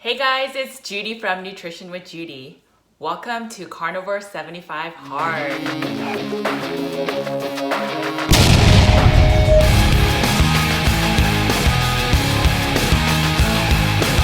Hey guys, it's Judy from Nutrition with Judy. Welcome to Carnivore 75 Hard.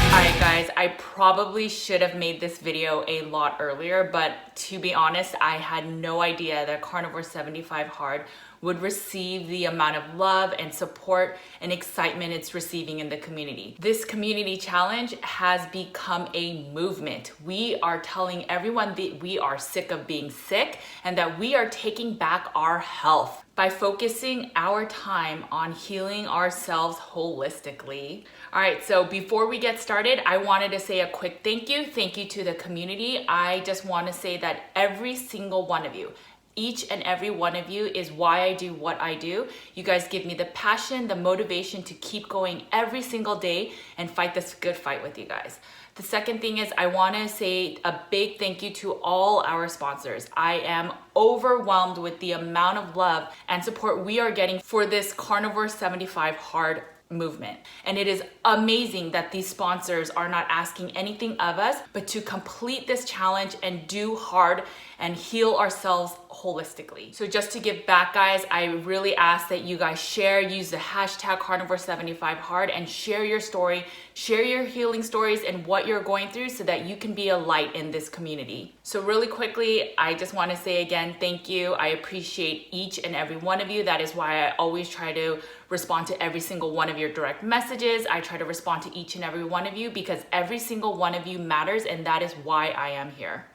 Alright guys, I probably should have made this video a lot earlier, but to be honest, I had no idea that Carnivore 75 Hard would receive the amount of love and support and excitement it's receiving in the community. This community challenge has become a movement. We are telling everyone that we are sick of being sick and that we are taking back our health by focusing our time on healing ourselves holistically. All right, so before we get started, I wanted to say a quick thank you. Thank you to the community. I just want to say that every single one of you, each and every one of you is why I do what I do. You guys give me the passion, the motivation to keep going every single day and fight this good fight with you guys. The second thing is I want to say a big thank you to all our sponsors. I am overwhelmed with the amount of love and support we are getting for this Carnivore 75 Hard movement. And it is amazing that these sponsors are not asking anything of us but to complete this challenge and do hard and heal ourselves holistically. So just to give back, guys, I really ask that you guys share, use the hashtag Carnivore 75 Hard and share your story, share your healing stories and what you're going through so that you can be a light in this community. So really quickly, I just want to say again, thank you. I appreciate each and every one of you. That is why I always try to respond to every single one of your direct messages. I try to respond to each and every one of you because every single one of you matters, and that is why I am here.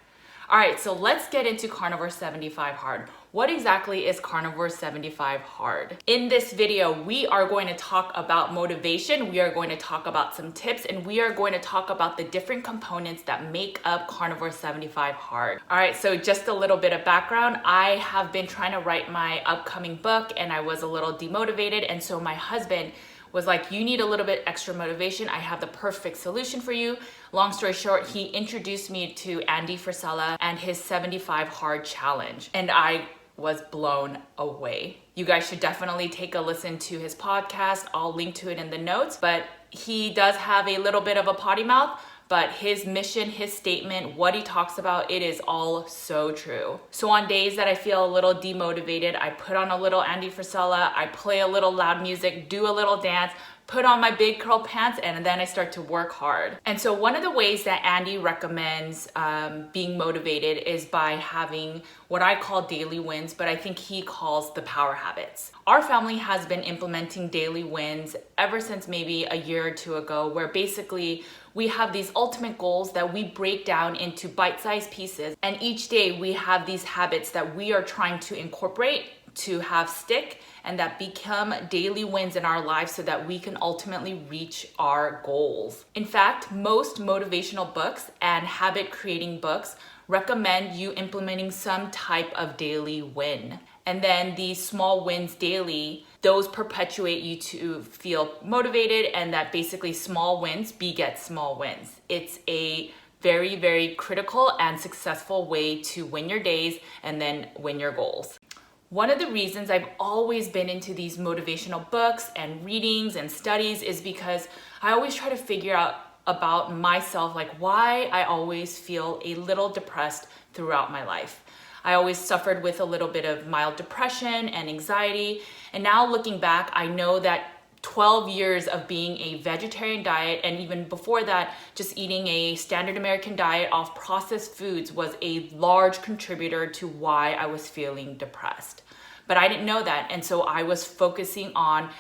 All right, so let's get into Carnivore 75 Hard. What exactly is Carnivore 75 Hard? In this video, we are going to talk about motivation, we are going to talk about some tips, and we are going to talk about the different components that make up Carnivore 75 Hard. All right, so just a little bit of background. I have been trying to write my upcoming book and I was a little demotivated, and so my husband was like, you need a little bit extra motivation. I have the perfect solution for you. Long story short, he introduced me to Andy Frisella and his 75 Hard challenge. And I was blown away. You guys should definitely take a listen to his podcast. I'll link to it in the notes, but he does have a little bit of a potty mouth, but his mission, his statement, what he talks about, it is all so true. So on days that I feel a little demotivated, I put on a little Andy Frisella, I play a little loud music, do a little dance, put on my big curl pants, and then I start to work hard. And so one of the ways that Andy recommends being motivated is by having what I call daily wins, but I think he calls the power habits. Our family has been implementing daily wins ever since maybe a year or two ago, where basically we have these ultimate goals that we break down into bite-sized pieces. And each day we have these habits that we are trying to incorporate to have stick and that become daily wins in our lives so that we can ultimately reach our goals. In fact, most motivational books and habit creating books recommend you implementing some type of daily win. And then these small wins daily, those perpetuate you to feel motivated, and that basically small wins beget small wins. It's a very, very critical and successful way to win your days and then win your goals. One of the reasons I've always been into these motivational books and readings and studies is because I always try to figure out about myself, like why I always feel a little depressed throughout my life. I always suffered with a little bit of mild depression and anxiety. And now looking back, I know that 12 years of being a vegetarian diet, and even before that, just eating a standard American diet off processed foods was a large contributor to why I was feeling depressed. But I didn't know that, and so I was focusing on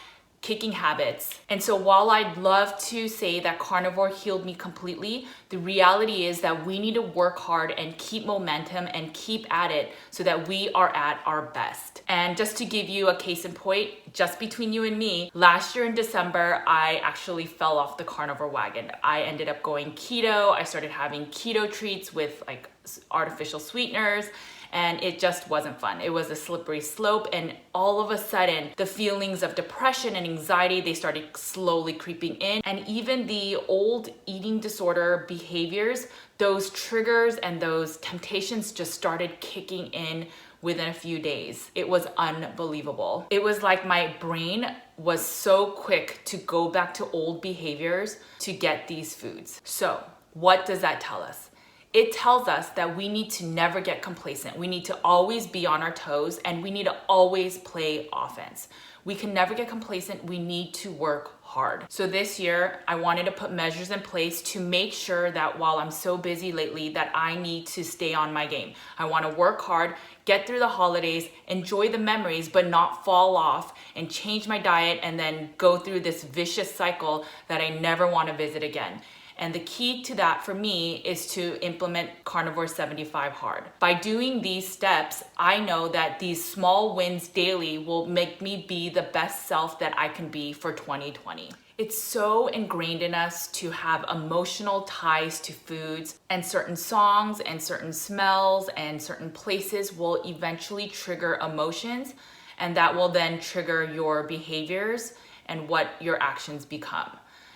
kicking habits. And so while I'd love to say that Carnivore healed me completely, the reality is that we need to work hard and keep momentum and keep at it so that we are at our best. And just to give you a case in point, just between you and me, last year in December, I actually fell off the carnivore wagon. I ended up going keto. I started having keto treats with like artificial sweeteners, and it just wasn't fun. It was a slippery slope, and all of a sudden the feelings of depression and anxiety, they started slowly creeping in, and even the old eating disorder behaviors, those triggers and those temptations just started kicking in within a few days. It was unbelievable. It was like my brain was so quick to go back to old behaviors to get these foods. So What does that tell us? It tells us that we need to never get complacent. We need to always be on our toes, and we need to always play offense. We can never get complacent. We need to work hard. So this year, I wanted to put measures in place to make sure that while I'm so busy lately, that I need to stay on my game. I want to work hard, get through the holidays, enjoy the memories, but not fall off and change my diet and then go through this vicious cycle that I never want to visit again. And the key to that for me is to implement Carnivore 75 hard. By doing these steps, I know that these small wins daily will make me be the best self that I can be for 2020. It's so ingrained in us to have emotional ties to foods, and certain songs and certain smells and certain places will eventually trigger emotions, and that will then trigger your behaviors and what your actions become.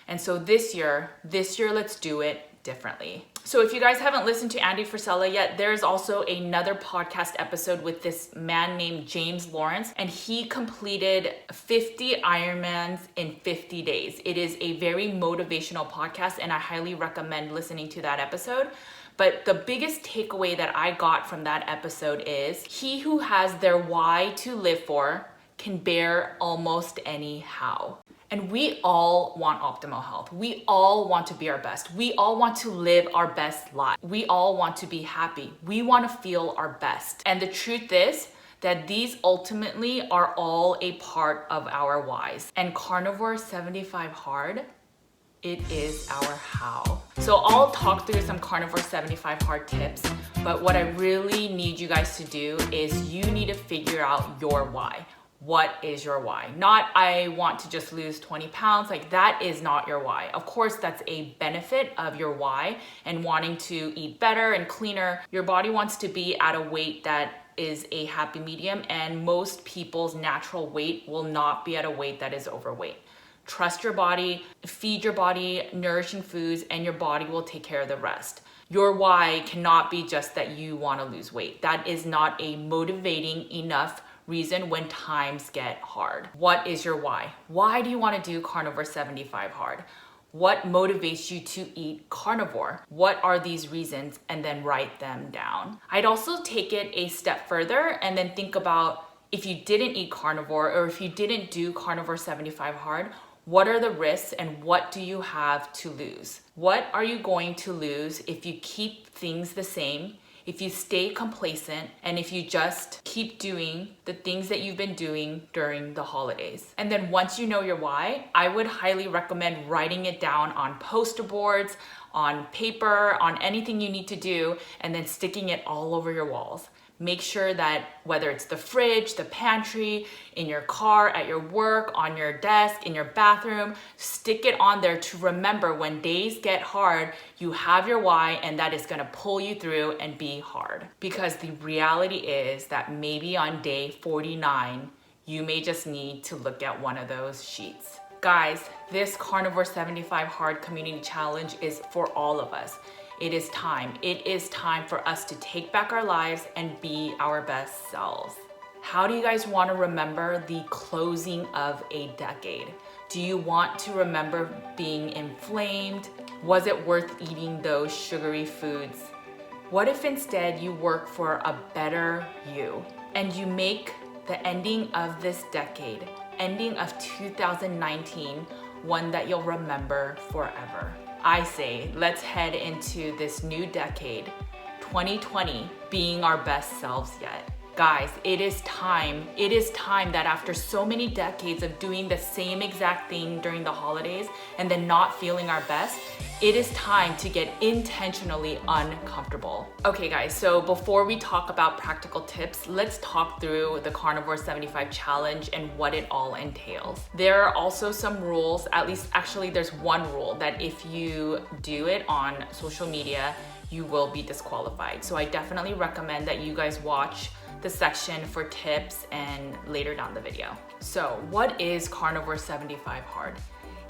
And so this year, let's do it differently. So if you guys haven't listened to Andy Frisella yet, there's also another podcast episode with this man named James Lawrence, and he completed 50 Ironmans in 50 days. It is a very motivational podcast, and I highly recommend listening to that episode. But the biggest takeaway that I got from that episode is, he who has their why to live for can bear almost any how. And we all want optimal health. We all want to be our best. We all want to live our best life. We all want to be happy. We want to feel our best. And the truth is that these ultimately are all a part of our whys. And Carnivore 75 hard, it is our how. So I'll talk through some Carnivore 75 hard tips, but what I really need you guys to do is you need to figure out your why. What is your why? Not, I want to just lose 20 pounds. Like, that is not your why. Of course, that's a benefit of your why and wanting to eat better and cleaner. Your body wants to be at a weight that is a happy medium, and most people's natural weight will not be at a weight that is overweight. Trust your body, feed your body nourishing foods, and your body will take care of the rest. Your why cannot be just that you want to lose weight. That is not a motivating enough reason when times get hard. What is your why? Why do you want to do Carnivore 75 hard? What motivates you to eat carnivore? What are these reasons? And then write them down. I'd also take it a step further and then think about, if you didn't eat carnivore, or if you didn't do Carnivore 75 hard, what are the risks and what do you have to lose? What are you going to lose if you keep things the same, if you stay complacent, and if you just keep doing the things that you've been doing during the holidays? And then once you know your why, I would highly recommend writing it down on poster boards, on paper, on anything you need to do, and then sticking it all over your walls. Make sure that whether it's the fridge, the pantry, in your car, at your work, on your desk, in your bathroom, stick it on there to remember when days get hard, you have your why, and that is gonna pull you through and be hard. Because the reality is that maybe on day 49, you may just need to look at one of those sheets. Guys, this Carnivore 75 Hard Community Challenge is for all of us. It is time. It is time for us to take back our lives and be our best selves. How do you guys want to remember the closing of a decade? Do you want to remember being inflamed? Was it worth eating those sugary foods? What if instead you work for a better you and you make the ending of this decade, ending of 2019, one that you'll remember forever? I say, let's head into this new decade, 2020, being our best selves yet. Guys, it is time that after so many decades of doing the same exact thing during the holidays and then not feeling our best, it is time to get intentionally uncomfortable. Okay guys, so before we talk about practical tips, let's talk through the Carnivore 75 challenge and what it all entails. There are also some rules, at least actually there's one rule, that if you do it on social media, you will be disqualified. So I definitely recommend that you guys watch the section for tips and later down the video. So what is Carnivore 75 hard?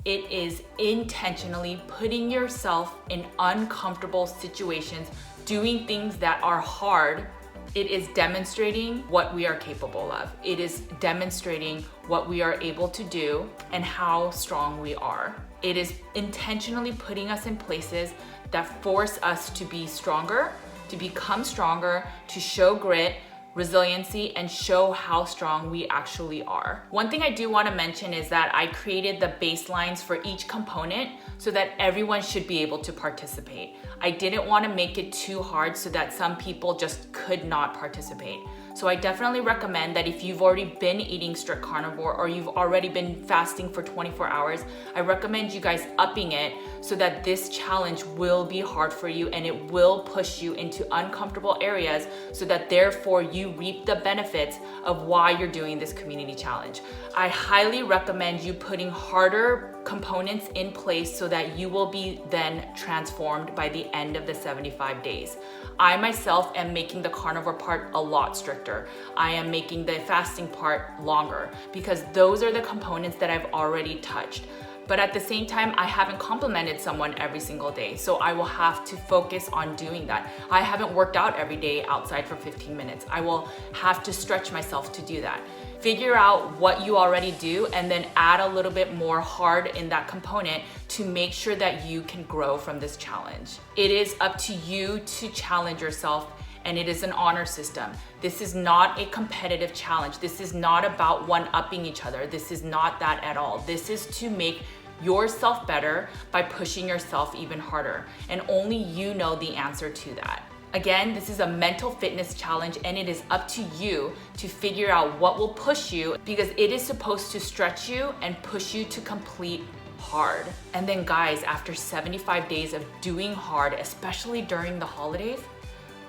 It is intentionally putting yourself in uncomfortable situations, doing things that are hard. It is demonstrating what we are capable of. It is demonstrating what we are able to do and how strong we are. It is intentionally putting us in places that force us to be stronger, to become stronger, to show grit, resiliency, and show how strong we actually are. One thing I do want to mention is that I created the baselines for each component so that everyone should be able to participate. I didn't want to make it too hard so that some people just could not participate. So I definitely recommend that if you've already been eating strict carnivore or you've already been fasting for 24 hours, I recommend you guys upping it so that this challenge will be hard for you and it will push you into uncomfortable areas so that therefore you reap the benefits of why you're doing this community challenge. I highly recommend you putting harder components in place so that you will be then transformed by the end of the 75 days. I myself am making the carnivore part a lot stricter. I am making the fasting part longer because those are the components that I've already touched. But at the same time, I haven't complimented someone every single day, so I will have to focus on doing that. I haven't worked out every day outside for 15 minutes. I will have to stretch myself to do that. Figure out what you already do and then add a little bit more hard in that component to make sure that you can grow from this challenge. It is up to you to challenge yourself, and it is an honor system. This is not a competitive challenge. This is not about one-upping each other. This is not that at all. This is to make yourself better by pushing yourself even harder, and only you know the answer to that. Again, this is a mental fitness challenge and it is up to you to figure out what will push you because it is supposed to stretch you and push you to complete hard. And then guys, after 75 days of doing hard, especially during the holidays,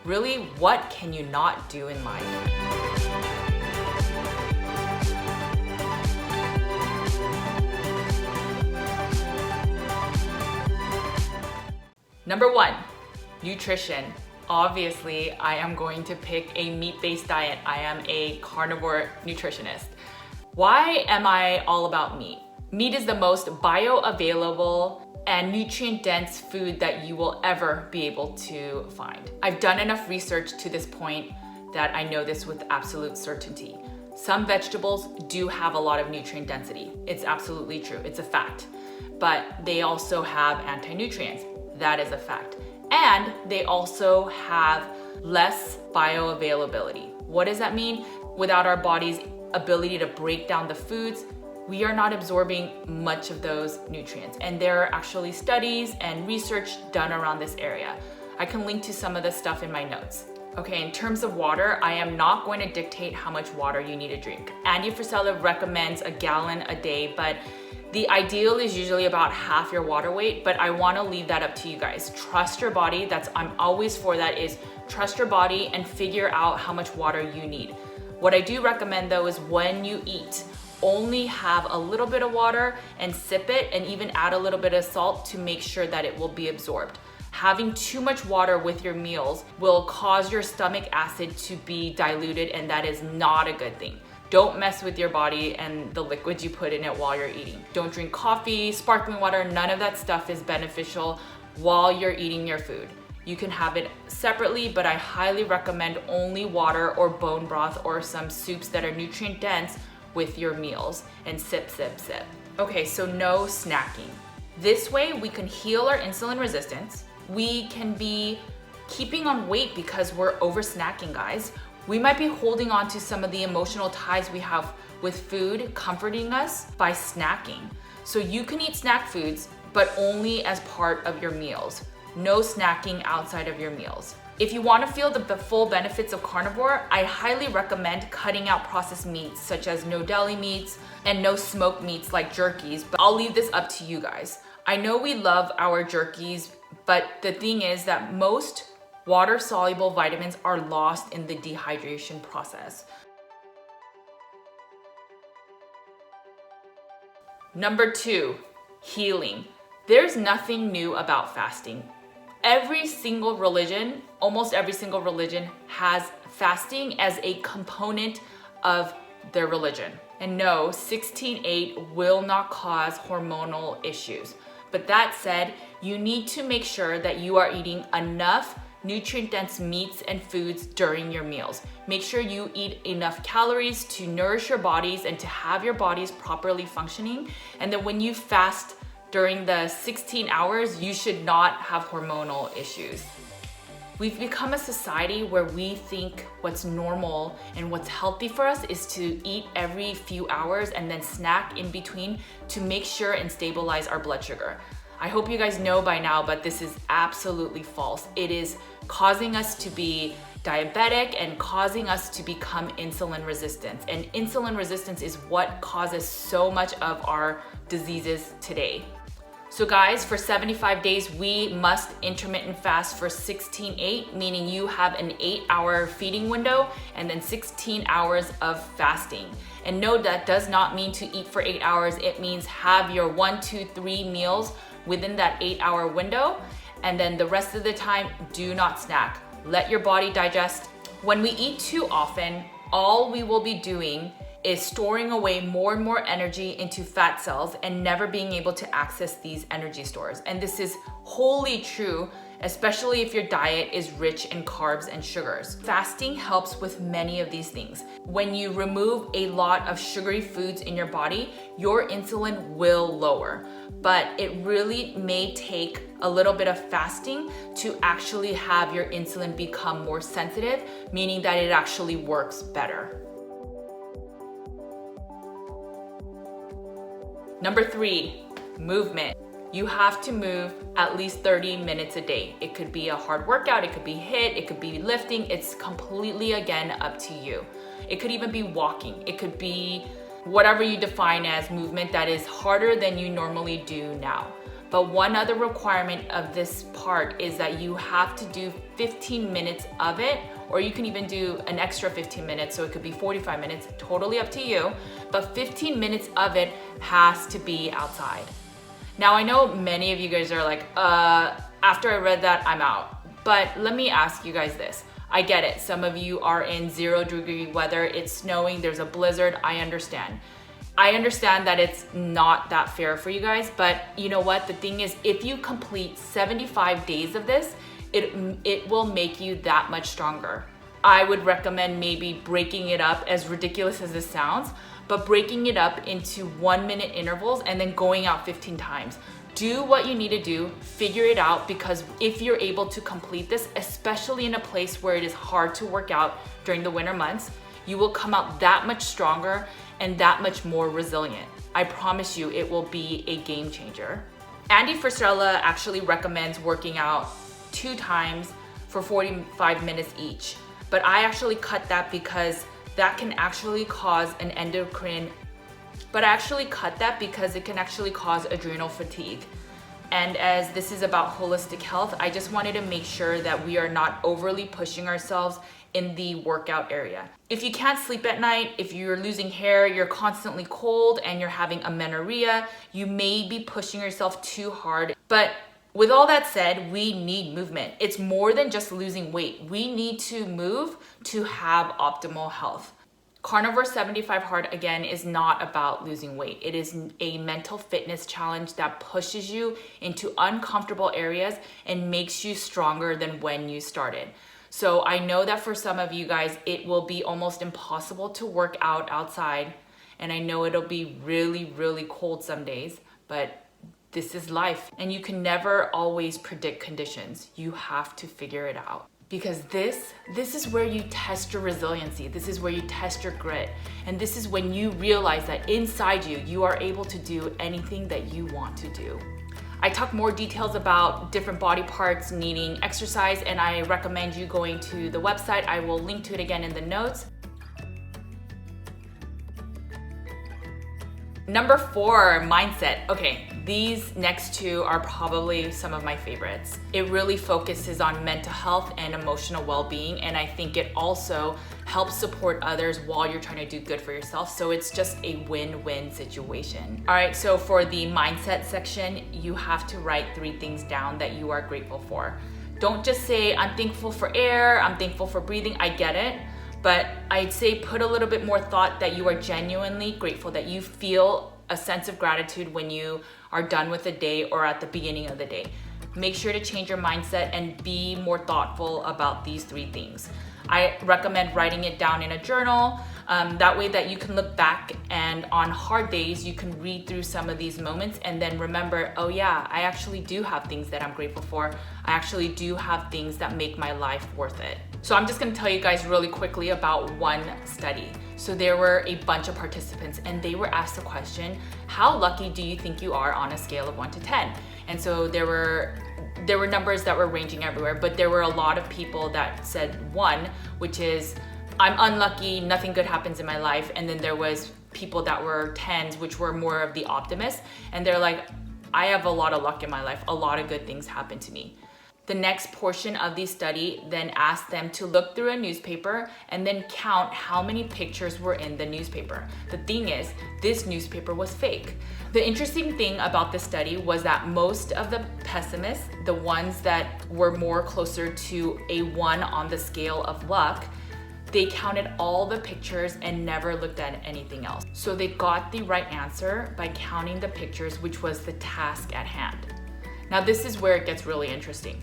really, what can you not do in life? Number 1, nutrition. Obviously, I am going to pick a meat-based diet. I am a carnivore nutritionist. Why am I all about meat? Meat is the most bioavailable and nutrient-dense food that you will ever be able to find. I've done enough research to this point that I know this with absolute certainty. Some vegetables do have a lot of nutrient density. It's absolutely true, it's a fact. But they also have anti-nutrients, that is a fact. And they also have less bioavailability. What does that mean? Without our body's ability to break down the foods, we are not absorbing much of those nutrients. And there are actually studies and research done around this area. I can link to some of the stuff in my notes. Okay, in terms of water, I am not going to dictate how much water you need to drink. Andy Frisella recommends a gallon a day, but the ideal is usually about half your water weight, but I want to leave that up to you guys. Trust your body. I'm always for that, is trust your body and figure out how much water you need. What I do recommend though is when you eat, only have a little bit of water and sip it, and even add a little bit of salt to make sure that it will be absorbed. Having too much water with your meals will cause your stomach acid to be diluted, and that is not a good thing. Don't mess with your body and the liquids you put in it while you're eating. Don't drink coffee, sparkling water, none of that stuff is beneficial while you're eating your food. You can have it separately, but I highly recommend only water or bone broth or some soups that are nutrient dense with your meals, and sip, sip, sip. Okay, so no snacking. This way we can heal our insulin resistance. We can be keeping on weight because we're over snacking, guys. We might be holding on to some of the emotional ties we have with food comforting us by snacking. So you can eat snack foods, but only as part of your meals. No snacking outside of your meals. If you want to feel the full benefits of carnivore, I highly recommend cutting out processed meats such as no deli meats and no smoked meats like jerkies, but I'll leave this up to you guys. I know we love our jerkies, but the thing is that most water-soluble vitamins are lost in the dehydration process. Number 2, healing. There's nothing new about fasting. Every single religion, almost every single religion, has fasting as a component of their religion. And no, 16-8 will not cause hormonal issues. But that said, you need to make sure that you are eating enough nutrient-dense meats and foods during your meals. Make sure you eat enough calories to nourish your bodies and to have your bodies properly functioning. And then when you fast during the 16 hours, you should not have hormonal issues. We've become a society where we think what's normal and what's healthy for us is to eat every few hours and then snack in between to make sure and stabilize our blood sugar. I hope you guys know by now, but this is absolutely false. It is causing us to be diabetic and causing us to become insulin resistant. And insulin resistance is what causes so much of our diseases today. So guys, for 75 days, we must intermittent fast for 16-8, meaning you have an 8-hour feeding window and then 16 hours of fasting. And no, that does not mean to eat for 8 hours. It means have your 1, 2, 3 meals within that 8-hour window. And then the rest of the time, do not snack. Let your body digest. When we eat too often, all we will be doing is storing away more and more energy into fat cells and never being able to access these energy stores. And this is wholly true, especially if your diet is rich in carbs and sugars. Fasting helps with many of these things. When you remove a lot of sugary foods in your body, your insulin will lower. But it really may take a little bit of fasting to actually have your insulin become more sensitive, meaning that it actually works better. Number 3, movement. You have to move at least 30 minutes a day. It could be a hard workout, it could be HIIT, it could be lifting. It's completely, again, up to you. It could even be walking. It could be whatever you define as movement that is harder than you normally do now. But one other requirement of this part is that you have to do 15 minutes of it, or you can even do an extra 15 minutes, so it could be 45 minutes, totally up to you. But 15 minutes of it has to be outside. Now, I know many of you guys are like, after I read that, I'm out. But let me ask you guys this. I get it. Some of you are in 0-degree weather. It's snowing. There's a blizzard. I understand. I understand that it's not that fair for you guys, but you know what? The thing is, if you complete 75 days of this, it will make you that much stronger. I would recommend maybe breaking it up, as ridiculous as this sounds, but breaking it up into 1-minute intervals and then going out 15 times. Do what you need to do, figure it out, because if you're able to complete this, especially in a place where it is hard to work out during the winter months, you will come out that much stronger and that much more resilient. I promise you, it will be a game changer. Andy Frisella actually recommends working out 2 times for 45 minutes each, but I actually cut that because that can actually cause an endocrine, it can actually cause adrenal fatigue. And as this is about holistic health, I just wanted to make sure that we are not overly pushing ourselves in the workout area. If you can't sleep at night, if you're losing hair, you're constantly cold, and you're having amenorrhea, you may be pushing yourself too hard. But with all that said, we need movement. It's more than just losing weight. We need to move to have optimal health. Carnivore 75 Hard, again, is not about losing weight. It is a mental fitness challenge that pushes you into uncomfortable areas and makes you stronger than when you started. So I know that for some of you guys, it will be almost impossible to work out outside. And I know it'll be really, really cold some days, but this is life. And you can never always predict conditions. You have to figure it out. Because this is where you test your resiliency. This is where you test your grit. And this is when you realize that inside you, you are able to do anything that you want to do. I talk more details about different body parts needing exercise, and I recommend you going to the website. I will link to it again in the notes. Number 4, mindset. Okay, these next 2 are probably some of my favorites. It really focuses on mental health and emotional well-being, and I think it also helps support others while you're trying to do good for yourself. So it's just a win-win situation. All right, so for the mindset section, you have to write 3 things down that you are grateful for. Don't just say, I'm thankful for air, I'm thankful for breathing. I get it. But I'd say put a little bit more thought that you are genuinely grateful, that you feel a sense of gratitude when you are done with the day or at the beginning of the day. Make sure to change your mindset and be more thoughtful about these 3 things. I recommend writing it down in a journal. That way that you can look back, and on hard days, you can read through some of these moments and then remember, oh yeah, I actually do have things that I'm grateful for. I actually do have things that make my life worth it. So I'm just gonna tell you guys really quickly about one study. So there were a bunch of participants and they were asked the question, how lucky do you think you are on a scale of 1 to 10? And so there were numbers that were ranging everywhere, but there were a lot of people that said 1, which is, I'm unlucky, nothing good happens in my life. And then there was people that were 10s, which were more of the optimists. And they're like, I have a lot of luck in my life. A lot of good things happen to me. The next portion of the study then asked them to look through a newspaper and then count how many pictures were in the newspaper. The thing is, this newspaper was fake. The interesting thing about this study was that most of the pessimists, the ones that were more closer to a 1 on the scale of luck, they counted all the pictures and never looked at anything else. So they got the right answer by counting the pictures, which was the task at hand. Now this is where it gets really interesting.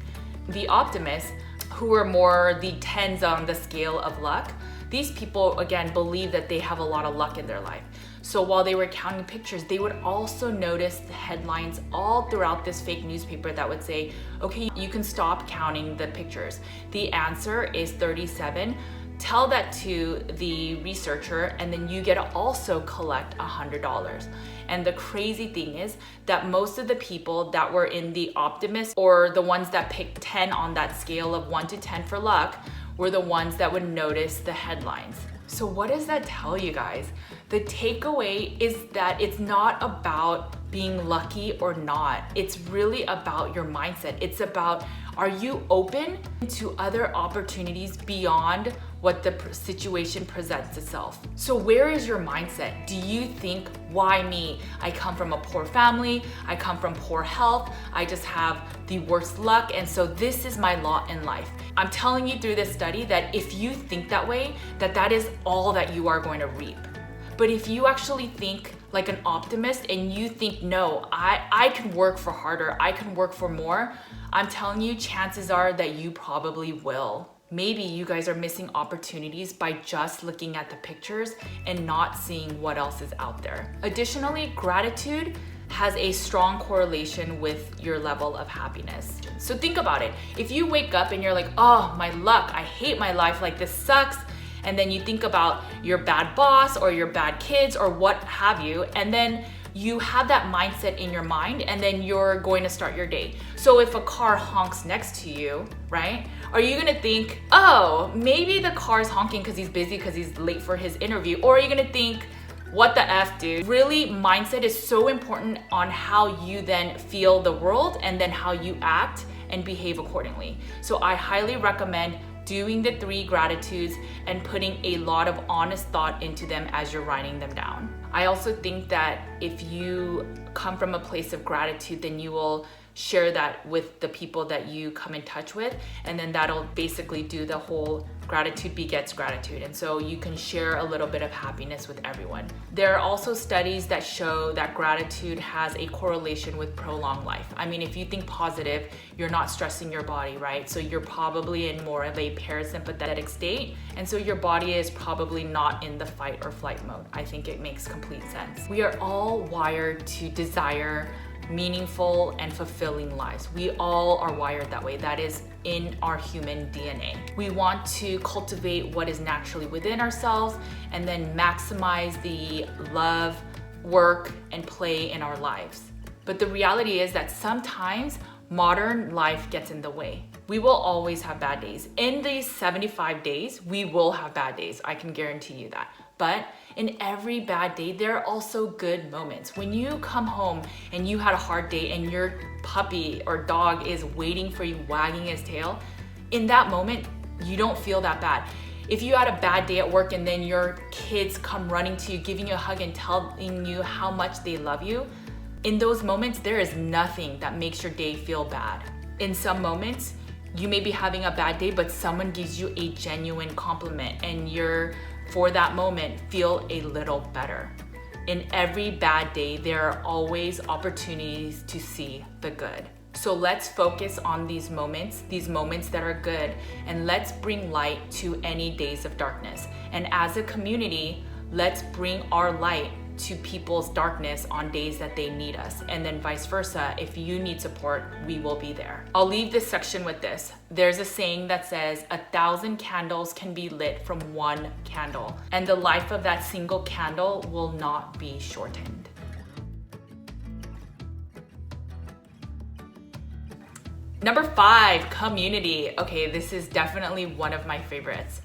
The optimists, who were more the 10s on the scale of luck, these people again believe that they have a lot of luck in their life. So while they were counting pictures, they would also notice the headlines all throughout this fake newspaper that would say, okay, you can stop counting the pictures. The answer is 37. Tell that to the researcher and then you get to also collect $100. And the crazy thing is that most of the people that were in the optimist, or the ones that picked 10 on that scale of 1 to 10 for luck, were the ones that would notice the headlines. So what does that tell you guys? The takeaway is that it's not about being lucky or not. It's really about your mindset. It's about, are you open to other opportunities beyond what the situation presents itself? So where is your mindset? Do you think, why me? I come from a poor family, I come from poor health, I just have the worst luck, and so this is my lot in life. I'm telling you through this study that if you think that way, that is all that you are going to reap. But if you actually think like an optimist and you think, no, I can work for harder, I can work for more, I'm telling you, chances are that you probably will. Maybe you guys are missing opportunities by just looking at the pictures and not seeing what else is out there. Additionally, gratitude has a strong correlation with your level of happiness. So think about it. If you wake up and you're like, oh, my luck, I hate my life, like this sucks, and then you think about your bad boss or your bad kids or what have you, and then you have that mindset in your mind, and then you're going to start your day. So if a car honks next to you, right? Are you gonna think, oh, maybe the car's honking because he's busy, because he's late for his interview? Or are you gonna think, what the F, dude? Really, mindset is so important on how you then feel the world and then how you act and behave accordingly. So I highly recommend doing the 3 gratitudes and putting a lot of honest thought into them as you're writing them down. I also think that if you come from a place of gratitude, then you will share that with the people that you come in touch with, and then that'll basically do the whole gratitude begets gratitude. And so you can share a little bit of happiness with everyone. There are also studies that show that gratitude has a correlation with prolonged life. I mean, if you think positive, you're not stressing your body, right? So you're probably in more of a parasympathetic state. And so your body is probably not in the fight or flight mode. I think it makes complete sense. We are all wired to desire meaningful and fulfilling lives. We all are wired that way. That is in our human DNA. We want to cultivate what is naturally within ourselves and then maximize the love, work, and play in our lives. But the reality is that sometimes modern life gets in the way. We will always have bad days. In these 75 days, we will have bad days. I can guarantee you that. But in every bad day, there are also good moments. When you come home and you had a hard day and your puppy or dog is waiting for you, wagging his tail, in that moment, you don't feel that bad. If you had a bad day at work and then your kids come running to you, giving you a hug and telling you how much they love you, in those moments, there is nothing that makes your day feel bad. In some moments, you may be having a bad day, but someone gives you a genuine compliment and you're, for that moment, feel a little better. In every bad day, there are always opportunities to see the good. So let's focus on these moments that are good, and let's bring light to any days of darkness. And as a community, let's bring our light to people's darkness on days that they need us. And then vice versa, if you need support, we will be there. I'll leave this section with this. There's a saying that says 1,000 candles can be lit from one candle, and the life of that single candle will not be shortened. Number 5, community. Okay, this is definitely one of my favorites.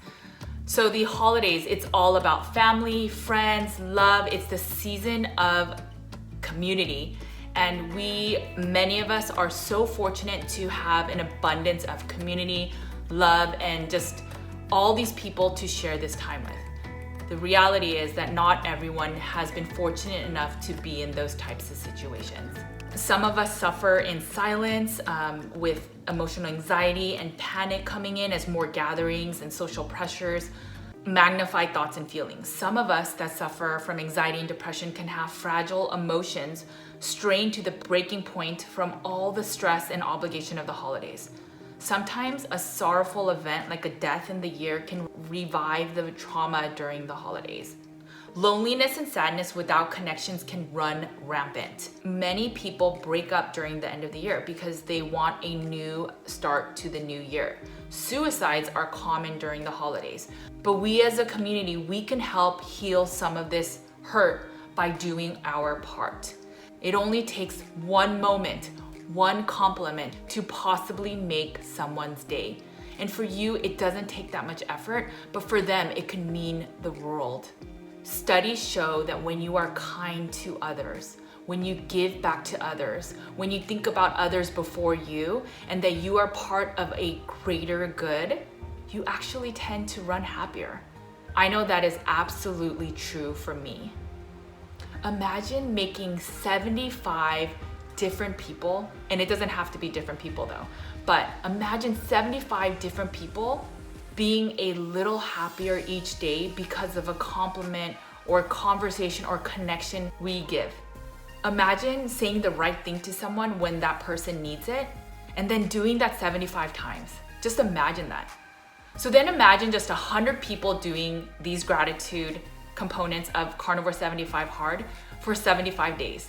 So the holidays, it's all about family, friends, love. It's the season of community. And many of us are so fortunate to have an abundance of community, love, and just all these people to share this time with. The reality is that not everyone has been fortunate enough to be in those types of situations. Some of us suffer in silence with emotional anxiety and panic coming in as more gatherings and social pressures magnify thoughts and feelings. Some of us that suffer from anxiety and depression can have fragile emotions strained to the breaking point from all the stress and obligation of the holidays. Sometimes a sorrowful event like a death in the year can revive the trauma during the holidays. Loneliness and sadness without connections can run rampant. Many people break up during the end of the year because they want a new start to the new year. Suicides are common during the holidays, but we as a community, we can help heal some of this hurt by doing our part. It only takes one moment, one compliment to possibly make someone's day. And for you, it doesn't take that much effort, but for them, it can mean the world. Studies show that when you are kind to others, when you give back to others, when you think about others before you, and that you are part of a greater good, you actually tend to run happier. I know that is absolutely true for me. Imagine making 75 different people, and it doesn't have to be different people though, but imagine 75 different people being a little happier each day because of a compliment or conversation or connection we give. Imagine saying the right thing to someone when that person needs it, and then doing that 75 times. Just imagine that. So then imagine just 100 people doing these gratitude components of Carnivore 75 Hard for 75 days.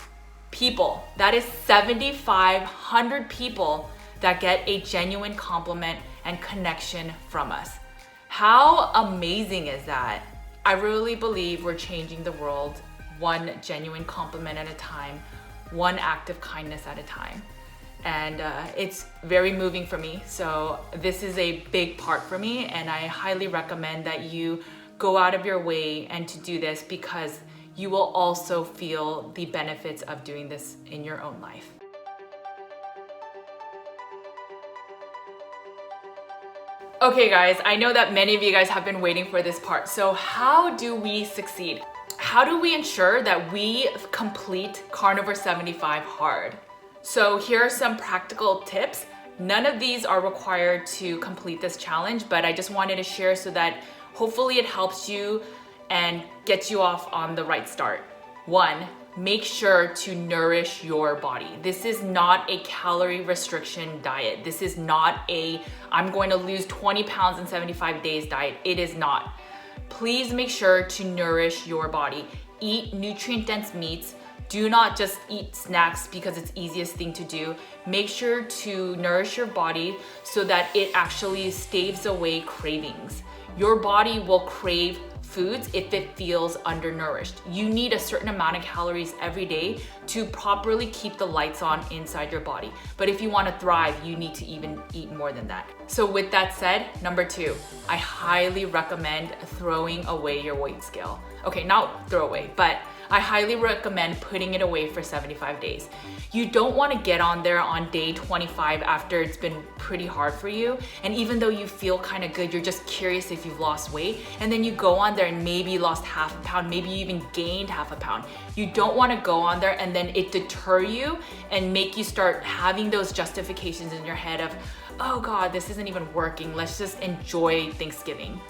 People, that is 7,500 people that get a genuine compliment and connection from us. How amazing is that? I really believe we're changing the world one genuine compliment at a time, one act of kindness at a time. And it's very moving for me. So this is a big part for me, and I highly recommend that you go out of your way and to do this, because you will also feel the benefits of doing this in your own life. Okay guys, I know that many of you guys have been waiting for this part. So how do we succeed? How do we ensure that we complete Carnivore 75 Hard? So here are some practical tips. None of these are required to complete this challenge, but I just wanted to share so that hopefully it helps you and gets you off on the right start. 1, make sure to nourish your body. This is not a calorie restriction diet. This is not a, I'm going to lose 20 pounds in 75 days diet. It is not. Please make sure to nourish your body. Eat nutrient-dense meats. Do not just eat snacks because it's the easiest thing to do. Make sure to nourish your body so that it actually staves away cravings. Your body will crave foods if it feels undernourished. You need a certain amount of calories every day to properly keep the lights on inside your body. But if you want to thrive, you need to even eat more than that. So with that said, number 2, I highly recommend throwing away your weight scale. Okay, not throw away, but I highly recommend putting it away for 75 days. You don't want to get on there on day 25 after it's been pretty hard for you. And even though you feel kind of good, you're just curious if you've lost weight. And then you go on there and maybe you lost half a pound, maybe you even gained half a pound. You don't want to go on there and then it deter you and make you start having those justifications in your head of, oh God, this isn't even working. Let's just enjoy Thanksgiving.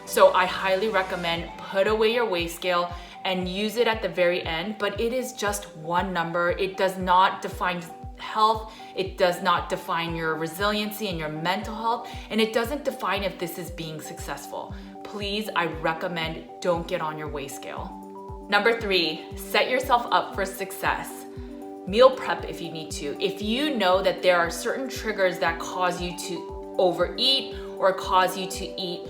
So I highly recommend put away your weight scale and use it at the very end, but it is just one number. It does not define health, it does not define your resiliency and your mental health, and it doesn't define if this is being successful. Please, I recommend don't get on your weigh scale. Number 3, set yourself up for success. Meal prep if you need to. If you know that there are certain triggers that cause you to overeat or cause you to eat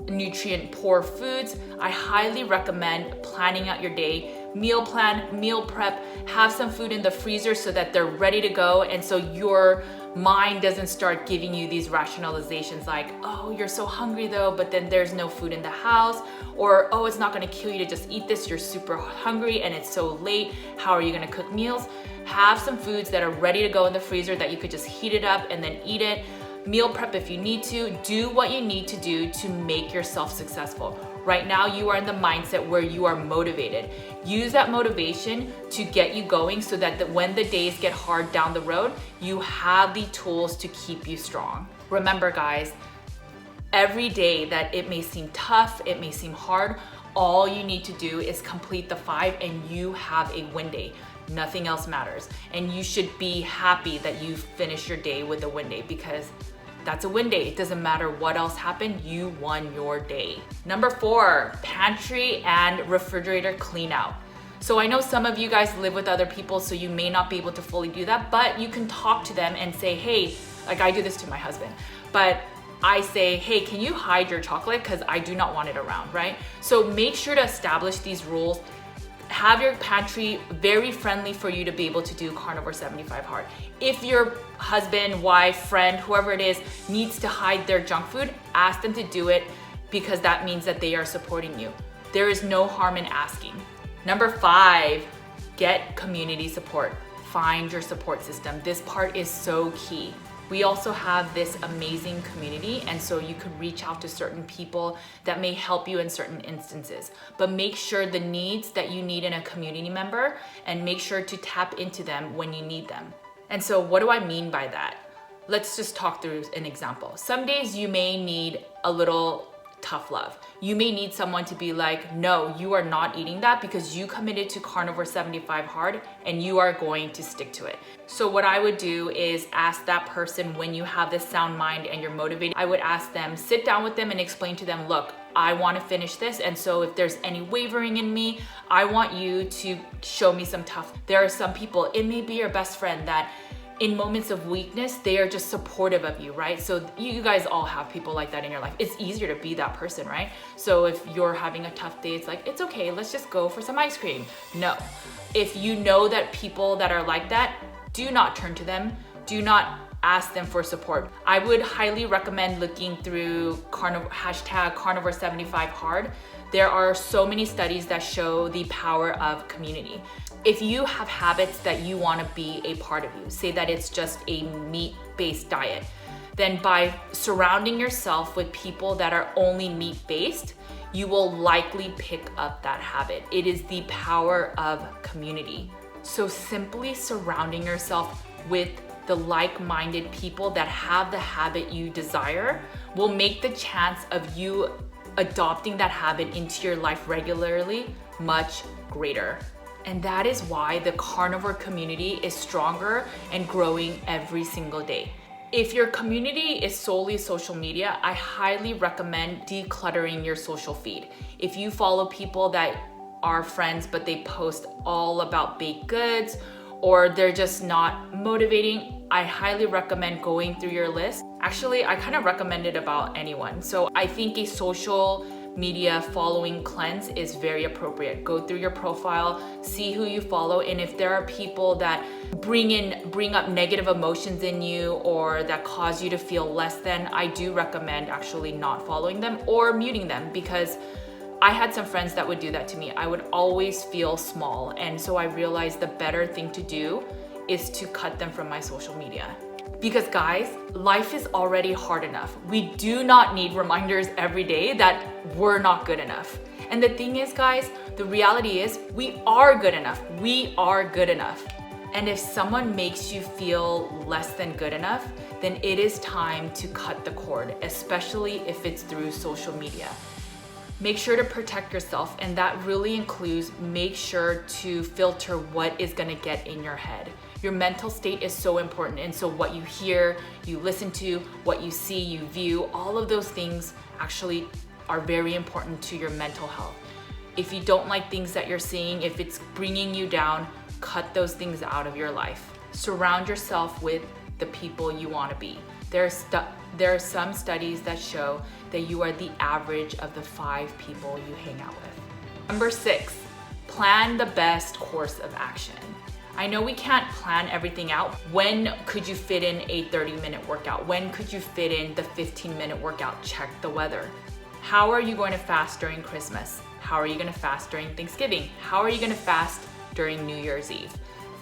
nutrient poor foods, I highly recommend planning out your day. Meal plan, meal prep, have some food in the freezer so that they're ready to go, and so your mind doesn't start giving you these rationalizations like, oh, you're so hungry though, but then there's no food in the house, or oh, it's not gonna kill you to just eat this, you're super hungry and it's so late, how are you gonna cook meals? Have some foods that are ready to go in the freezer that you could just heat it up and then eat it. Meal prep if you need to. Do what you need to do to make yourself successful. Right now you are in the mindset where you are motivated. Use that motivation to get you going so that when the days get hard down the road, you have the tools to keep you strong. Remember guys, every day that it may seem tough, it may seem hard, all you need to do is complete the 5 and you have a win day. Nothing else matters. And you should be happy that you finished your day with a win day, because that's a win day. It doesn't matter what else happened, you won your day. Number 4, pantry and refrigerator clean out. So I know some of you guys live with other people, so you may not be able to fully do that, but you can talk to them and say, hey, like I do this to my husband, but I say, hey, can you hide your chocolate? Because I do not want it around, right? So make sure to establish these rules. Have your pantry very friendly for you to be able to do Carnivore 75 hard. If your husband, wife, friend, whoever it is, needs to hide their junk food, ask them to do it, because that means that they are supporting you. There is no harm in asking. Number 5, get community support. Find your support system. This part is so key. We also have this amazing community, and so you can reach out to certain people that may help you in certain instances. But make sure the needs that you need in a community member, and make sure to tap into them when you need them. And so what do I mean by that? Let's just talk through an example. Some days you may need a little tough love. You may need someone to be like, no, you are not eating that because you committed to Carnivore 75 hard and you are going to stick to it. So what I would do is ask that person, when you have this sound mind and you're motivated, I would ask them, sit down with them and explain to them, look, I want to finish this, and so if there's any wavering in me, I want you to show me some tough. There are some people, it may be your best friend, that in moments of weakness, they are just supportive of you, right? So you guys all have people like that in your life. It's easier to be that person, right? So if you're having a tough day, it's like, it's okay, let's just go for some ice cream. No. If you know that people that are like that, do not turn to them. Do not ask them for support. I would highly recommend looking through hashtag Carnivore 75 hard. There are so many studies that show the power of community. If you have habits that you want to be a part of you, say that it's just a meat-based diet, then by surrounding yourself with people that are only meat-based, you will likely pick up that habit. It is the power of community. So simply surrounding yourself with the like-minded people that have the habit you desire will make the chance of you adopting that habit into your life regularly much greater. And that is why the carnivore community is stronger and growing every single day. If your community is solely social media, I highly recommend decluttering your social feed. If you follow people that are friends but they post all about baked goods, or they're just not motivating, I highly recommend going through your list. Actually, I kind of recommend it about anyone. So I think a social media following cleanse is very appropriate. Go through your profile, see who you follow, and if there are people that bring up negative emotions in you or that cause you to feel less than, I do recommend actually not following them or muting them, because I had some friends that would do that to me. I would always feel small, and so I realized the better thing to do is to cut them from my social media. Because guys, life is already hard enough. We do not need reminders every day that we're not good enough. And the thing is, guys, the reality is we are good enough. We are good enough. And if someone makes you feel less than good enough, then it is time to cut the cord, especially if it's through social media. Make sure to protect yourself, and that really includes make sure to filter what is gonna get in your head. Your mental state is so important. And so what you hear, you listen to, what you see, you view, all of those things actually are very important to your mental health. If you don't like things that you're seeing, if it's bringing you down, cut those things out of your life. Surround yourself with the people you want to be. There are some studies that show that you are the average of the 5 people you hang out with. Number 6, plan the best course of action. I know we can't plan everything out. When could you fit in a 30-minute workout? When could you fit in the 15-minute workout? Check the weather. How are you going to fast during Christmas? How are you going to fast during Thanksgiving? How are you going to fast during New Year's Eve?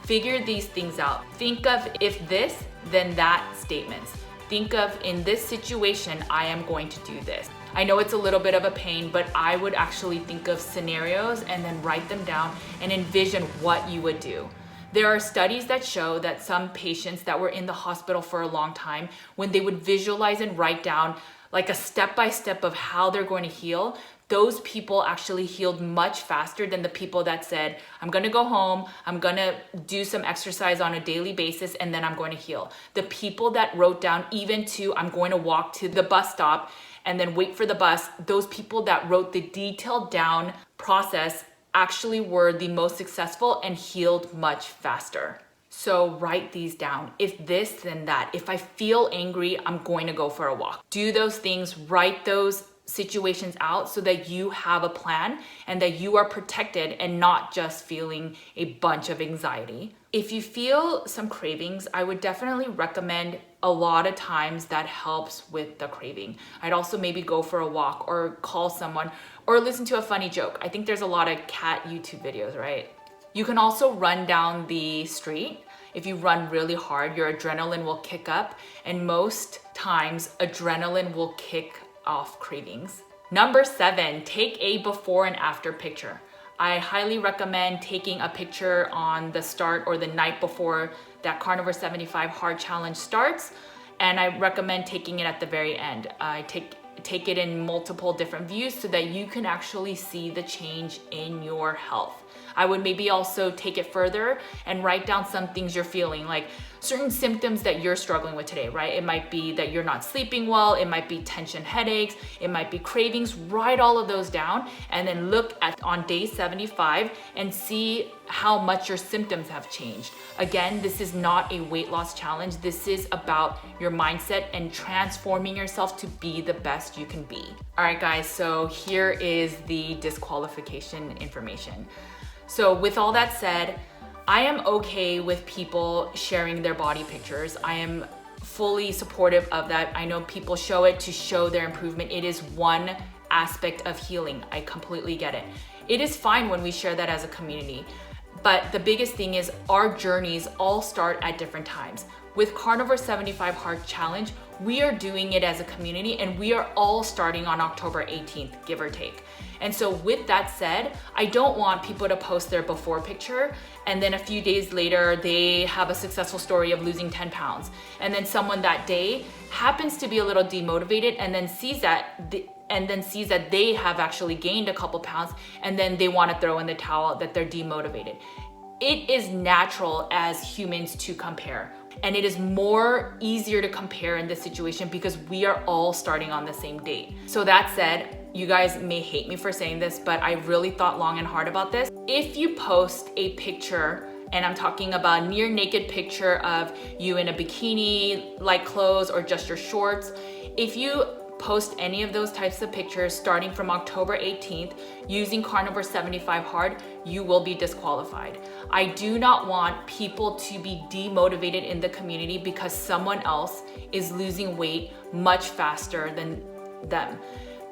Figure these things out. Think of if this, then that statements. Think of in this situation, I am going to do this. I know it's a little bit of a pain, but I would actually think of scenarios and then write them down and envision what you would do. There are studies that show that some patients that were in the hospital for a long time, when they would visualize and write down like a step-by-step of how they're going to heal, those people actually healed much faster than the people that said, I'm gonna go home, I'm gonna do some exercise on a daily basis, and then I'm going to heal. The people that wrote down even to, I'm going to walk to the bus stop and then wait for the bus, those people that wrote the detailed down process actually were the most successful and healed much faster. So write these down. If this, then that. If I feel angry, I'm going to go for a walk. Do those things, write those situations out so that you have a plan and that you are protected and not just feeling a bunch of anxiety. If you feel some cravings, I would definitely recommend a lot of times that helps with the craving. I'd also maybe go for a walk or call someone or listen to a funny joke. I think there's a lot of cat YouTube videos, right? You can also run down the street. If you run really hard, your adrenaline will kick up, and most times adrenaline will kick off cravings. Number 7, take a before and after picture. I highly recommend taking a picture on the start or the night before that Carnivore 75 hard challenge starts, and I recommend taking it at the very end. I take it in multiple different views so that you can actually see the change in your health. I would maybe also take it further and write down some things you're feeling, like certain symptoms that you're struggling with today, right? It might be that you're not sleeping well, it might be tension headaches, it might be cravings. Write all of those down and then look at on day 75 and see how much your symptoms have changed. Again, this is not a weight loss challenge. This is about your mindset and transforming yourself to be the best you can be. All right, guys, so here is the disqualification information. So with all that said, I am okay with people sharing their body pictures. I am fully supportive of that. I know people show it to show their improvement. It is one aspect of healing. I completely get it. It is fine when we share that as a community. But the biggest thing is our journeys all start at different times. With Carnivore 75 Hard Challenge, we are doing it as a community and we are all starting on October 18th, give or take. And so with that said, I don't want people to post their before picture and then a few days later, they have a successful story of losing 10 pounds. And then someone that day happens to be a little demotivated and then sees that they have actually gained a couple pounds and then they want to throw in the towel, that they're demotivated. It is natural as humans to compare. And it is more easier to compare in this situation because we are all starting on the same date. So that said, you guys may hate me for saying this, but I really thought long and hard about this. If you post a picture, and I'm talking about a near naked picture of you in a bikini, like clothes, or just your shorts, if you post any of those types of pictures starting from October 18th using Carnivore 75 Hard, you will be disqualified. I do not want people to be demotivated in the community because someone else is losing weight much faster than them.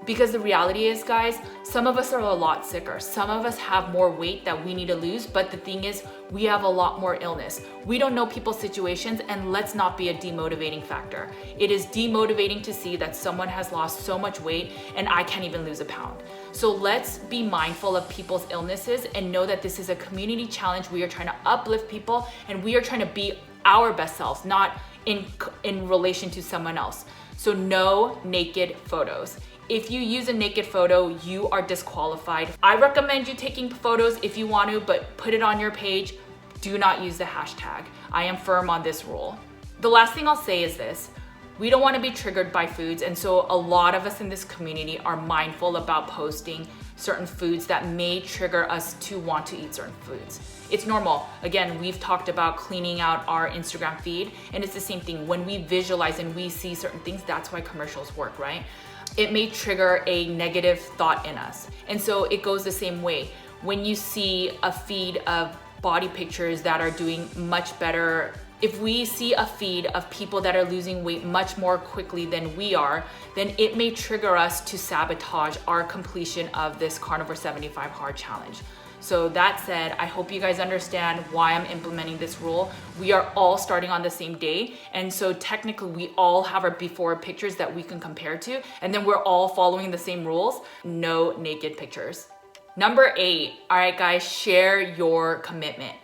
Because the reality is, guys, some of us are a lot sicker. Some of us have more weight that we need to lose, but the thing is, we have a lot more illness. We don't know people's situations, and let's not be a demotivating factor. It is demotivating to see that someone has lost so much weight and I can't even lose a pound. So let's be mindful of people's illnesses and know that this is a community challenge. We are trying to uplift people and we are trying to be our best selves, not in relation to someone else. So no naked photos. If you use a naked photo, you are disqualified. I recommend you taking photos if you want to, but put it on your page. Do not use the hashtag. I am firm on this rule. The last thing I'll say is this. We don't want to be triggered by foods, and so a lot of us in this community are mindful about posting certain foods that may trigger us to want to eat certain foods. It's normal. Again, we've talked about cleaning out our Instagram feed, and it's the same thing. When we visualize and we see certain things, that's why commercials work, right? It may trigger a negative thought in us. And so it goes the same way. When you see a feed of body pictures that are doing much better, if we see a feed of people that are losing weight much more quickly than we are, then it may trigger us to sabotage our completion of this Carnivore 75 Hard Challenge. So that said, I hope you guys understand why I'm implementing this rule. We are all starting on the same day. And so technically we all have our before pictures that we can compare to. And then we're all following the same rules. No naked pictures. Number 8, all right guys, share your commitment.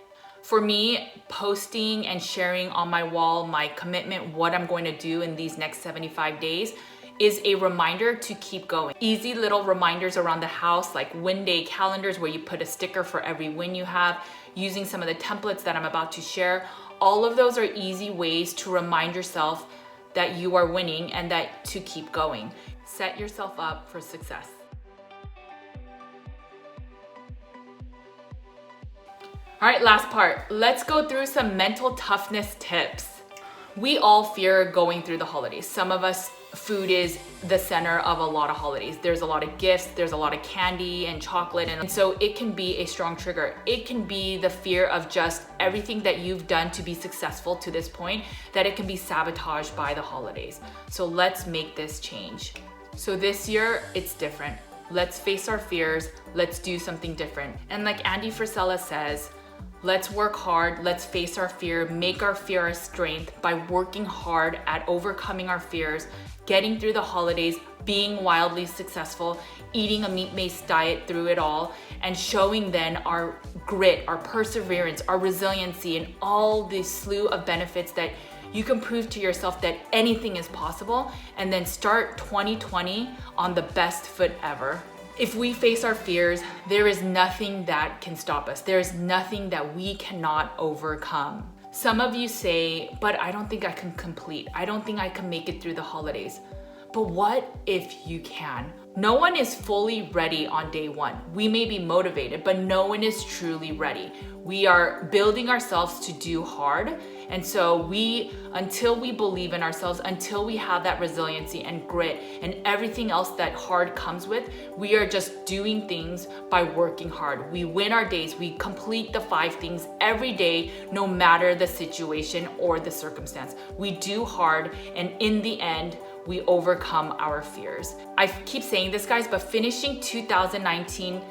For me, posting and sharing on my wall my commitment, what I'm going to do in these next 75 days, is a reminder to keep going. Easy little reminders around the house, like win day calendars where you put a sticker for every win you have, using some of the templates that I'm about to share. All of those are easy ways to remind yourself that you are winning and that to keep going. Set yourself up for success. All right, last part. Let's go through some mental toughness tips. We all fear going through the holidays. Some of us, food is the center of a lot of holidays. There's a lot of gifts, there's a lot of candy and chocolate, and so it can be a strong trigger. It can be the fear of just everything that you've done to be successful to this point, that it can be sabotaged by the holidays. So let's make this change. So this year, it's different. Let's face our fears, let's do something different. And like Andy Frisella says, let's work hard, let's face our fear, make our fear a strength by working hard at overcoming our fears, getting through the holidays, being wildly successful, eating a meat-based diet through it all, and showing then our grit, our perseverance, our resiliency, and all the slew of benefits that you can prove to yourself that anything is possible, and then start 2020 on the best foot ever. If we face our fears, there is nothing that can stop us. There is nothing that we cannot overcome. Some of you say, but I don't think I can complete. I don't think I can make it through the holidays. But what if you can? No one is fully ready on day one. We may be motivated, but no one is truly ready. We are building ourselves to do hard. And so until we believe in ourselves, until we have that resiliency and grit and everything else that hard comes with, we are just doing things by working hard. We win our days. We complete the 5 things every day, no matter the situation or the circumstance. We do hard, and in the end, we overcome our fears. I keep saying this, guys, but finishing 2019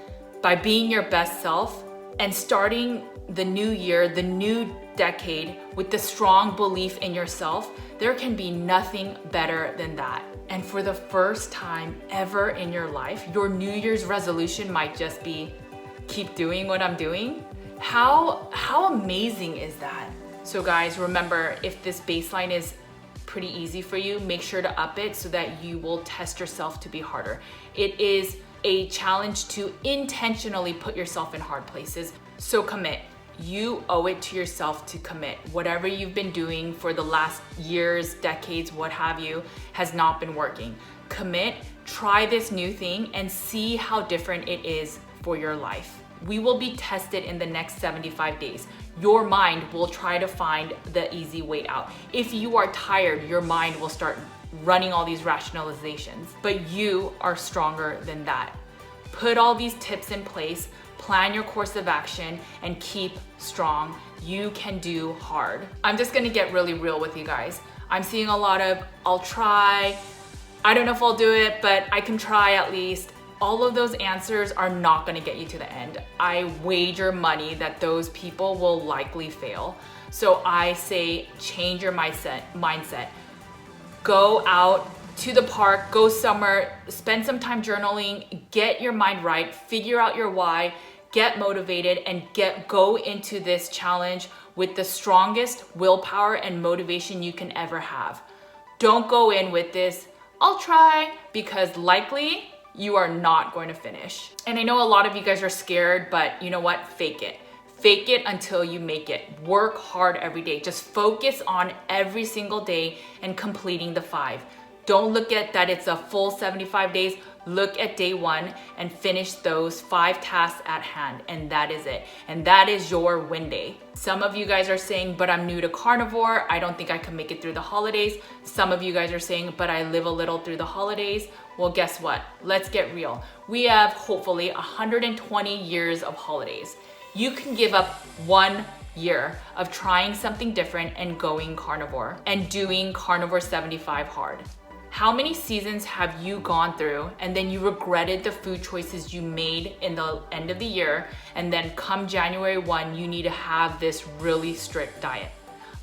by being your best self and starting the new year, the new decade with the strong belief in yourself, there can be nothing better than that. And for the first time ever in your life, your New Year's resolution might just be, keep doing what I'm doing. How amazing is that? So guys, remember, if this baseline is pretty easy for you, make sure to up it so that you will test yourself to be harder. It is a challenge to intentionally put yourself in hard places. So commit. You owe it to yourself to commit. Whatever you've been doing for the last years, decades, what have you, has not been working. Commit, try this new thing, and see how different it is for your life. We will be tested in the next 75 days. Your mind will try to find the easy way out. If you are tired, your mind will start running all these rationalizations, but you are stronger than that. Put all these tips in place, plan your course of action, and keep strong. You can do hard. I'm just gonna get really real with you guys. I'm seeing a lot of, I'll try, I don't know if I'll do it, but I can try at least. All of those answers are not gonna get you to the end. I wager money that those people will likely fail. So I say, change your mindset. Go out to the park, go somewhere, spend some time journaling, get your mind right, figure out your why, get motivated, and go into this challenge with the strongest willpower and motivation you can ever have. Don't go in with this, I'll try, because likely you are not going to finish. And I know a lot of you guys are scared, but you know what? Fake it. Fake it until you make it. Work hard every day. Just focus on every single day and completing the 5. Don't look at that it's a full 75 days. Look at day 1 and finish those 5 tasks at hand, and that is it. And that is your win day. Some of you guys are saying, but I'm new to carnivore. I don't think I can make it through the holidays. Some of you guys are saying, but I live a little through the holidays. Well, guess what? Let's get real. We have hopefully 120 years of holidays. You can give up 1 year of trying something different and going carnivore and doing Carnivore 75 hard. How many seasons have you gone through and then you regretted the food choices you made in the end of the year, and then come January 1, you need to have this really strict diet?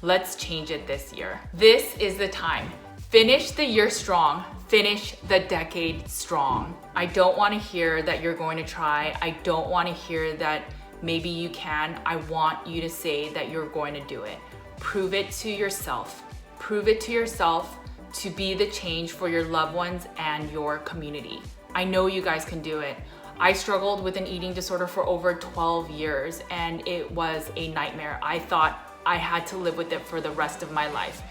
Let's change it this year. This is the time. Finish the year strong. Finish the decade strong. I don't want to hear that you're going to try. I don't want to hear that maybe you can. I want you to say that you're going to do it. Prove it to yourself. Prove it to yourself to be the change for your loved ones and your community. I know you guys can do it. I struggled with an eating disorder for over 12 years and it was a nightmare. I thought I had to live with it for the rest of my life.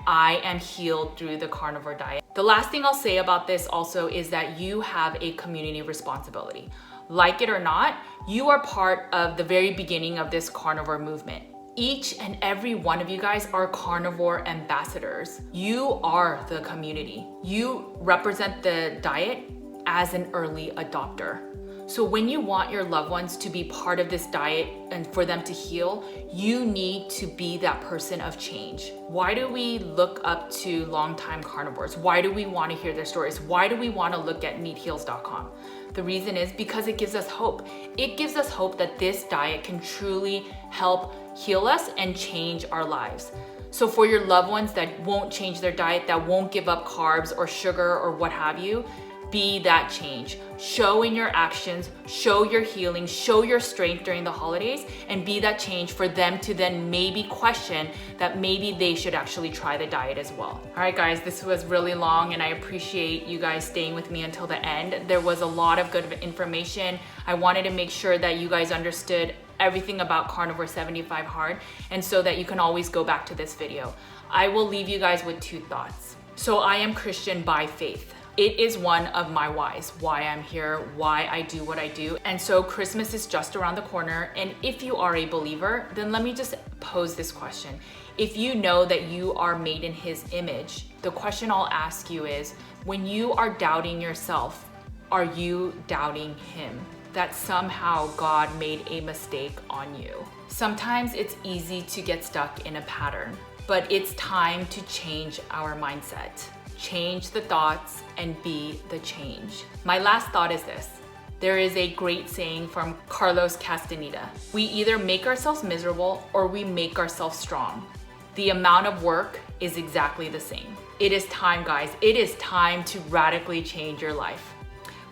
I am healed through the carnivore diet. The last thing I'll say about this also is that you have a community responsibility. Like it or not, you are part of the very beginning of this carnivore movement. Each and every one of you guys are carnivore ambassadors. You are the community. You represent the diet as an early adopter. So when you want your loved ones to be part of this diet and for them to heal, you need to be that person of change. Why do we look up to longtime carnivores? Why do we want to hear their stories? Why do we want to look at meatheals.com? The reason is because it gives us hope. It gives us hope that this diet can truly help heal us and change our lives. So for your loved ones that won't change their diet, that won't give up carbs or sugar or what have you, be that change. Show in your actions, show your healing, show your strength during the holidays, and be that change for them to then maybe question that maybe they should actually try the diet as well. All right, guys, this was really long and I appreciate you guys staying with me until the end. There was a lot of good information. I wanted to make sure that you guys understood everything about Carnivore 75 hard, and so that you can always go back to this video. I will leave you guys with 2 thoughts. So I am Christian by faith. It is one of my whys, why I'm here, why I do what I do. And so Christmas is just around the corner. And if you are a believer, then let me just pose this question. If you know that you are made in His image, the question I'll ask you is, when you are doubting yourself, are you doubting Him? That somehow God made a mistake on you. Sometimes it's easy to get stuck in a pattern, but it's time to change our mindset. Change the thoughts and be the change. My last thought is this. There is a great saying from Carlos Castaneda. We either make ourselves miserable or we make ourselves strong. The amount of work is exactly the same. It is time, guys. It is time to radically change your life.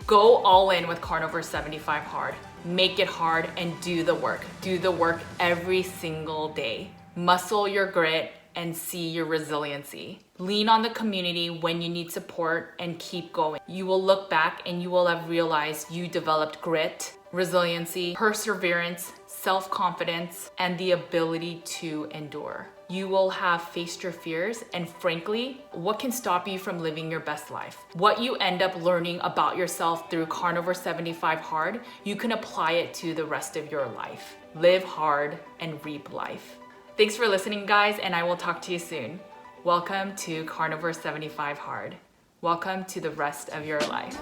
Go all in with Carnivore 75 hard. Make it hard and do the work. Do the work every single day. Muscle your grit and see your resiliency. Lean on the community when you need support and keep going. You will look back and you will have realized you developed grit, resiliency, perseverance, self-confidence, and the ability to endure. You will have faced your fears, and frankly, what can stop you from living your best life? What you end up learning about yourself through Carnivore 75 hard, you can apply it to the rest of your life. Live hard and reap life. Thanks for listening, guys, and I will talk to you soon. Welcome to Carnivore 75 hard. Welcome to the rest of your life.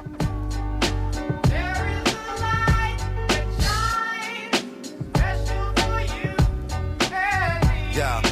There is a light that shines special for you. Hey. Yeah.